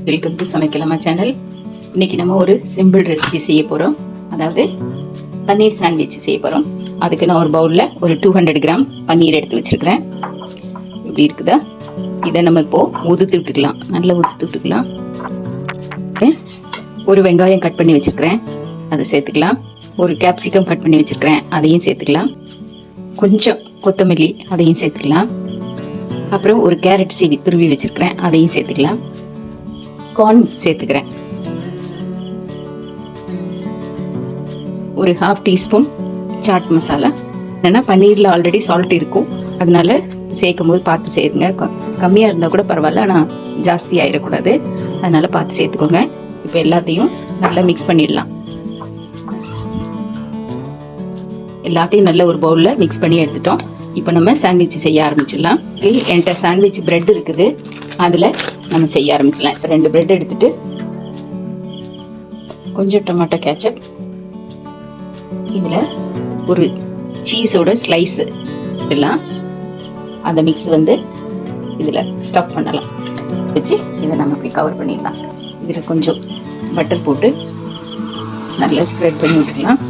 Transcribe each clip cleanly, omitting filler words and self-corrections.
Welcome to சமைக்கலாமா channel. இன்னைக்கு நம்ம ஒரு சிம்பிள் ரெசிபி செய்ய போகிறோம். அதாவது பன்னீர் சாண்ட்விச் செய்ய போகிறோம். அதுக்கு நான் ஒரு பவுலில் ஒரு 200 கிராம் பன்னீர் எடுத்து வச்சுருக்கிறேன். இப்படி இருக்குதா? இதை நம்ம இப்போது உதுத்து விட்டுக்கலாம். நல்லா உதுத்து விட்டுக்கலாம். ஒரு வெங்காயம் கட் பண்ணி வச்சுருக்கிறேன், அதை சேர்த்துக்கலாம். ஒரு கேப்சிகம் கட் பண்ணி வச்சுருக்கிறேன், அதையும் சேர்த்துக்கலாம். கொஞ்சம் கொத்தமல்லி, அதையும் சேர்த்துக்கலாம். அப்புறம் ஒரு கேரட் சீவி துருவி வச்சுருக்கிறேன், அதையும் சேர்த்துக்கலாம். கார்ன் சேர்த்துக்கிறேன். ஒரு 1/2 டீஸ்பூன் சாட் மசாலா. ஏன்னா பன்னீரில் ஆல்ரெடி சால்ட் இருக்கும், அதனால சேர்க்கும் போது பார்த்து சேருங்க. கம்மியாக இருந்தால் கூட பரவாயில்ல, ஆனால் ஜாஸ்தி ஆகிடக்கூடாது, அதனால பார்த்து சேர்த்துக்கோங்க. இப்போ எல்லாத்தையும் நல்லா மிக்ஸ் பண்ணிடலாம். எல்லாத்தையும் நல்ல ஒரு பவுலில் மிக்ஸ் பண்ணி எடுத்துட்டோம். இப்போ நம்ம சாண்ட்விச் செய்ய ஆரம்பிச்சிடலாம். என்கிட்ட சாண்ட்விச் பிரெட் இருக்குது, அதில் நம்ம செய்ய ஆரம்பிச்சிடலாம். 2 பிரெட் எடுத்துட்டு கொஞ்சம் டொமேட்டோ கேச்சப், இதில் ஒரு சீஸோட ஸ்லைஸ் எல்லாம் அந்த மிக்ஸ் இதில் ஸ்டஃப் பண்ணலாம். வச்சு இதை நம்ம இப்படி கவர் பண்ணிடலாம். இதில் கொஞ்சம் பட்டர் போட்டு நல்லா ஸ்ப்ரெட் பண்ணி விட்டுக்கலாம்.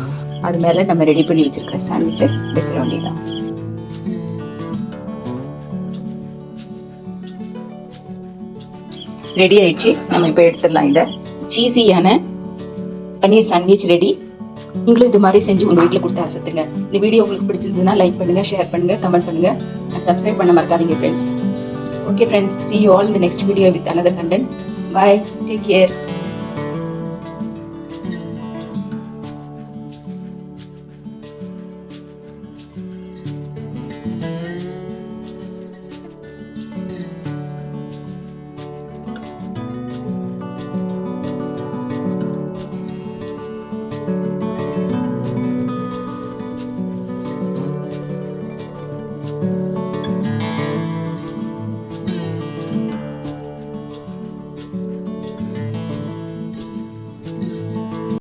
அது மேலே நம்ம ரெடி பண்ணி வச்சுருக்கிற சாண்ட்விச்சை வச்சிட வேண்டியதான். ரெடி ஆயிடுச்சு. நம்ம இப்போ எடுத்துடலாம். இதை சீஸியான பன்னீர் சாண்ட்விச் ரெடி. நீங்களும் இது மாதிரி செஞ்சு உங்கள் வீட்டில் கொடுத்து அசத்துங்க. இந்த வீடியோ உங்களுக்கு பிடிச்சிருந்ததுன்னா லைக் பண்ணுங்கள், ஷேர் பண்ணுங்கள், கமெண்ட் பண்ணுங்கள், சப்ஸ்கிரைப் பண்ண மறக்காதீங்க friends. Okay friends, see you all in the next video with another content. Bye, take care.